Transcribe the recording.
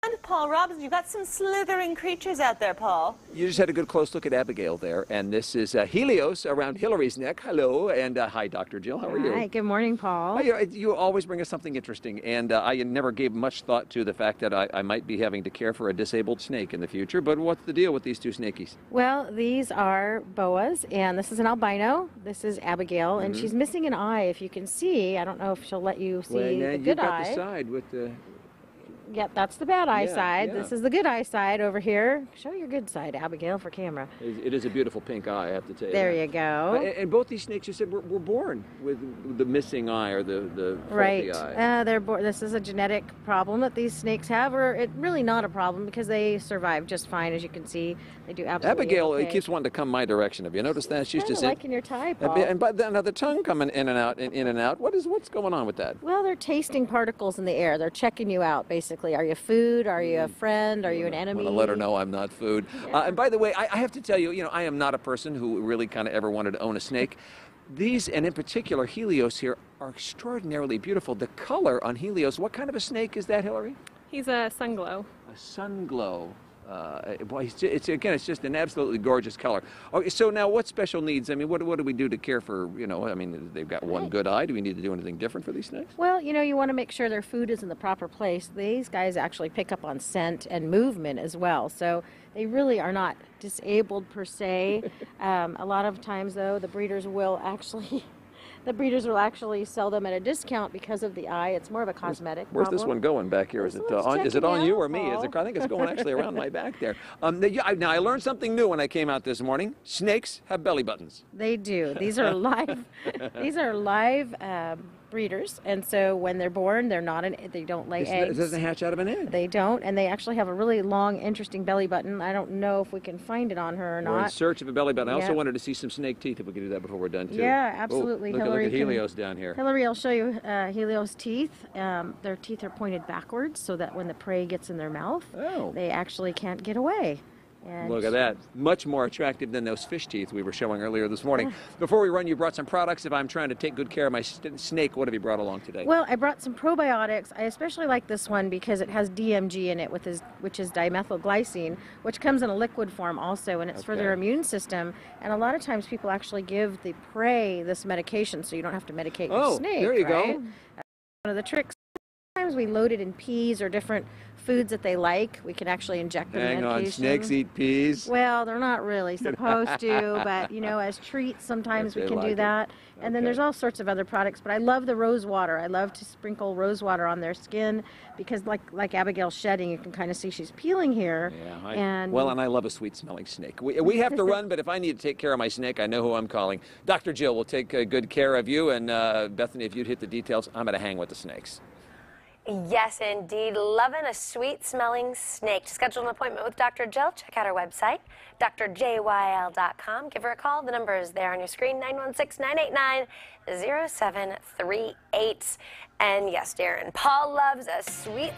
And Paul Robinson, you've got some slithering creatures out there, Paul. You just had a good close look at Abigail there, and this is Helios around Hillary's neck. Hello, and hi, Dr. Jill. How are you? Hi, good morning, Paul. You always bring us something interesting, and I never gave much thought to the fact that I might be having to care for a disabled snake in the future, but what's the deal with these two snakies? Well, these are boas, and this is an albino. This is Abigail, and she's missing an eye, if you can see. I don't know if she'll let you see the good you've got eye. the side with the... Yep, that's the bad eye side. Yeah. This is the good eye side over here. Show your good side, Abigail, for camera. It is a beautiful pink eye, I have to tell you. There you go. And both these snakes, you said, were born with the missing eye or the faulty eye. This is a genetic problem that these snakes have, or it's really not a problem because they survive just fine, as you can see. They do absolutely Abigail okay. keeps wanting to come my direction. Have you noticed that? She's just liking your tie, Paul. And by then, the tongue coming in and out, in and out. What's going on with that? Well, they're tasting particles in the air. They're checking you out, basically. Are you food? Are you a friend? Are you an enemy? I want to let her know I'm not food. Yeah. And by the way, I have to tell you, I am not a person who really kind of ever wanted to own a snake. These, and in particular Helios here, are extraordinarily beautiful. The color on Helios, what kind of a snake is that, Hillary? He's a sunglow. A sunglow. Boy, it's just an absolutely gorgeous color. Okay, so now what special needs? I mean, what do we do to care for, they've got one good eye. Do we need to do anything different for these snakes? Well, you want to make sure their food is in the proper place. These guys actually pick up on scent and movement as well. So they really are not disabled per se. A lot of times, though, the breeders will actually sell them at a discount because of the eye. It's more of a cosmetic Where's problem. this one going back here? Is it on you or me? I think it's going actually around my back there. Now, I learned something new when I came out this morning. Snakes have belly buttons. They do. These are live. These are live breeders, and so when they're born, they don't lay eggs. It doesn't hatch out of an egg. They don't, and they actually have a really long, interesting belly button. I don't know if we can find it on her or not. We're in search of a belly button. I also wanted to see some snake teeth if we could do that before we're done too. Yeah, absolutely. Look at Helios down here. Hillary, I'll show you Helios' teeth. Their teeth are pointed backwards so that when the prey gets in their mouth, they actually can't get away. And look at that. Much more attractive than those fish teeth we were showing earlier this morning. Before we run, you brought some products. If I'm trying to take good care of my snake, what have you brought along today? Well, I brought some probiotics. I especially like this one because it has DMG in it, which is dimethylglycine, which comes in a liquid form also, and it's for their immune system. And a lot of times people actually give the prey this medication so you don't have to medicate your snake. There you go. One of the tricks. Sometimes we load it in peas or different foods that they like. We can actually inject them Hang medication. on, snakes eat peas? Well, they're not really supposed to, but as treats, sometimes we can do that. And then there's all sorts of other products, but I love the rose water. I love to sprinkle rose water on their skin because like Abigail's shedding, you can kind of see she's peeling here. Yeah, and I love a sweet-smelling snake. We have to run, but if I need to take care of my snake, I know who I'm calling. Dr. Jill will take good care of you, and Bethany, if you'd hit the details, I'm going to hang with the snakes. Yes, indeed. Loving a sweet-smelling snake. To schedule an appointment with Dr. Jill, check out our website, drjyl.com. Give her a call. The number is there on your screen, 916-989-0738. And yes, Darren, Paul loves a sweet